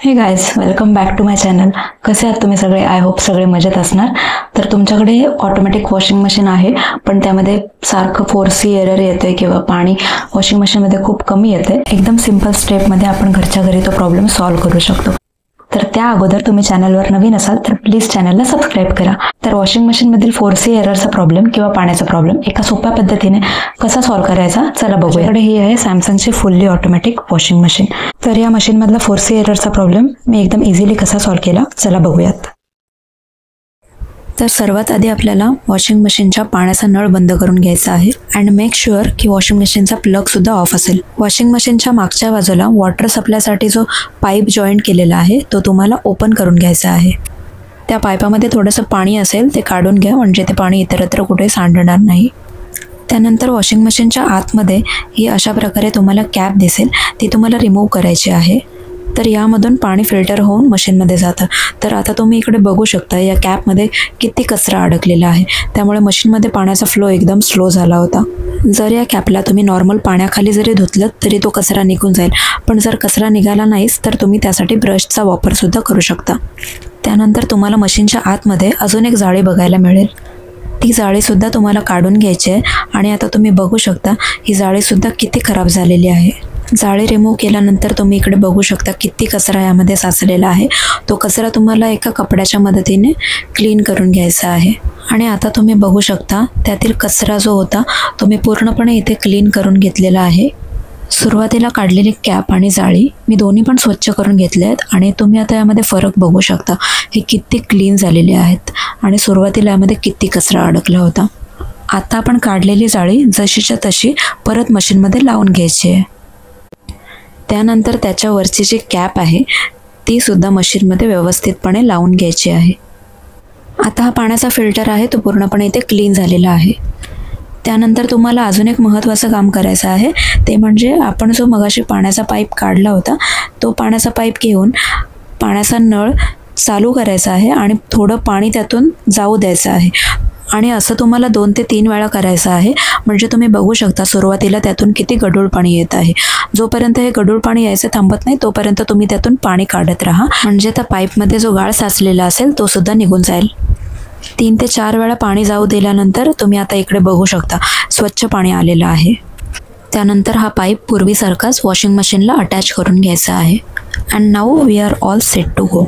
हे guys, welcome back to my channel. कसे आहात तुम्ही सगळे? आय होप सगळे मजेत असणार. तर तुमच्याकडे ऑटोमॅटिक वॉशिंग मशीन आहे, पण त्यामध्ये सारखं 4C एरर येतोय किंवा पाणी वॉशिंग मशीनमध्ये खूप कमी येते. एकदम सिंपल स्टेपमध्ये आपण घरच्या घरी तो प्रॉब्लेम सॉल्व्ह करू शकतो. तर त्या अगोदर तुम्ही चॅनलवर नवीन असाल तर प्लीज चॅनलला सबस्क्राईब करा. तर वॉशिंग मशीनमधील 4C एररचा प्रॉब्लेम किंवा पाण्याचा प्रॉब्लेम एका सोप्या पद्धतीने कसा सॉल्व्ह करायचा चला बघूया. ही आहे सॅमसंगची फुल्ली ऑटोमॅटिक वॉशिंग मशीन. तर या मशीनमधला 4C एररचा प्रॉब्लेम मी एकदम इझिली कसा सॉल्व्ह केला चला बघूयात. तर सर्वात आधी आपल्याला वॉशिंग मशीनच्या पाण्याचा नळ बंद करून घ्यायचा आहे अँड मेक शुअर की वॉशिंग मशीनचा प्लग सुद्धा ऑफ असेल. वॉशिंग मशीनच्या मागच्या बाजूला वॉटर सप्लायसाठी जो पाईप जॉईंट केलेला आहे तो तुम्हाला ओपन करून घ्यायचा आहे. त्या पाईपामध्ये थोडंसं पाणी असेल ते काढून घ्या, म्हणजे ते पाणी इतरत्र कुठे सांडणार नाही. त्यानंतर वॉशिंग मशीनच्या आतमध्ये ही अशा प्रकारे तुम्हाला कॅप दिसेल, ती तुम्हाला रिमूव्ह करायची आहे. तर यामधून पाणी फिल्टर होऊन मशीनमध्ये जातं. तर आता तुम्ही इकडे बघू शकता या कॅपमध्ये किती कचरा अडकलेला आहे, त्यामुळे मशीनमध्ये पाण्याचा फ्लो एकदम स्लो झाला होता. जर या कॅपला तुम्ही नॉर्मल पाण्याखाली जरी धुतलं तरी तो कचरा निघून जाईल, पण जर कचरा निघाला नाहीच तर तुम्ही त्यासाठी ब्रशचा वापरसुद्धा करू शकता. त्यानंतर तुम्हाला मशीनच्या आतमध्ये अजून एक जाळी बघायला मिळेल. ती जाळीसुद्धा तुम्हाला काढून घ्यायची आहे आणि आता तुम्ही बघू शकता ही जाळीसुद्धा किती खराब झालेली आहे. जाळी रिमूव्ह केल्यानंतर तुम्ही इकडे बघू शकता किती कचरा यामध्ये साचलेला आहे. तो कचरा तुम्हाला एका कपड्याच्या मदतीने क्लीन करून घ्यायचा आहे. आणि आता तुम्ही बघू शकता त्यातील कचरा जो होता तो मी पूर्णपणे इथे क्लीन करून घेतलेला आहे. सुरुवातीला काढलेली कॅप आणि जाळी मी दोन्ही पण स्वच्छ करून घेतले आहेत आणि तुम्ही आता यामध्ये फरक बघू शकता. हे किती क्लीन झालेले आहेत आणि सुरुवातीला यामध्ये किती कचरा अडकला होता. आता आपण काढलेली जाळी जशीच्या तशी परत मशीनमध्ये लावून घ्यायची आहे. त्यानंतर त्याच्यावरची जी कॅप आहे ती सुद्धा मशीनमध्ये व्यवस्थितपणे लावून घ्यायची आहे. आता हा पाण्याचा फिल्टर आहे तो पूर्णपणे इथे क्लीन झालेला आहे. त्यानंतर तुम्हाला अजून एक महत्त्वाचं काम करायचं आहे, ते म्हणजे आपण जो मगाशी पाण्याचा पाईप काढला होता तो पाण्याचा पाईप घेऊन पाण्याचा नळ चालू करायचा आहे आणि थोडं पाणी त्यातून जाऊ द्यायचं आहे. आणि असं तुम्हाला 2 ते 3 वेळा करायचं आहे, म्हणजे तुम्ही बघू शकता सुरुवातीला त्यातून किती गढूळ पाणी येत आहे. जोपर्यंत हे गढूळ पाणी यायचं थांबत नाही तोपर्यंत तुम्ही त्यातून पाणी काढत राहा, म्हणजे त्या पाईपमध्ये जो गाळ साचलेला असेल तो सुद्धा निघून जाईल. 3 ते 4 वेळा पाणी जाऊ दिल्यानंतर तुम्ही आता इकडे बघू शकता स्वच्छ पाणी आलेलं आहे. त्यानंतर हा पाईप पूर्वीसारखाच वॉशिंग मशीनला अटॅच करून घ्यायचा आहे. And now we are all set to go.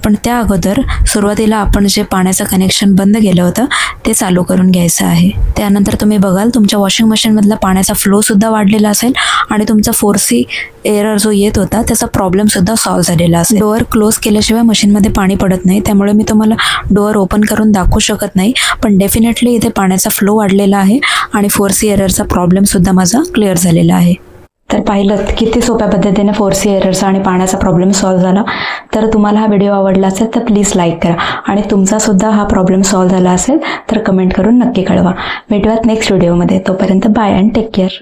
पण त्या अगोदर सुरुवातीला आपण जे पाण्याचं कनेक्शन बंद केलं होतं ते चालू करून घ्यायचं आहे. त्यानंतर तुम्ही बघाल तुमच्या वॉशिंग मशीनमधला पाण्याचा फ्लोसुद्धा वाढलेला असेल आणि तुमचा 4C एरर जो येत होता त्याचा प्रॉब्लेमसुद्धा सॉल्व्ह झालेला असेल. डोअर क्लोज केल्याशिवाय मशीनमध्ये पाणी पडत नाही, त्यामुळे मी तुम्हाला डोअर ओपन करून दाखवू शकत नाही, पण डेफिनेटली इथे पाण्याचा फ्लो वाढलेला आहे आणि 4C एररचा प्रॉब्लेमसुद्धा माझा क्लिअर झालेला आहे. तर पाहिलं किती सोप्या पद्धतीने 4C एररचा आणि पाण्याचा प्रॉब्लेम सॉल्व्ह झाला. तर तुम्हाला हा व्हिडिओ आवडला असेल तर प्लीज लाईक करा आणि तुमचासुद्धा हा प्रॉब्लेम सॉल्व्ह झाला असेल तर कमेंट करून नक्की कळवा. भेटूयात नेक्स्ट व्हिडिओमध्ये. तोपर्यंत बाय अँड टेक केअर.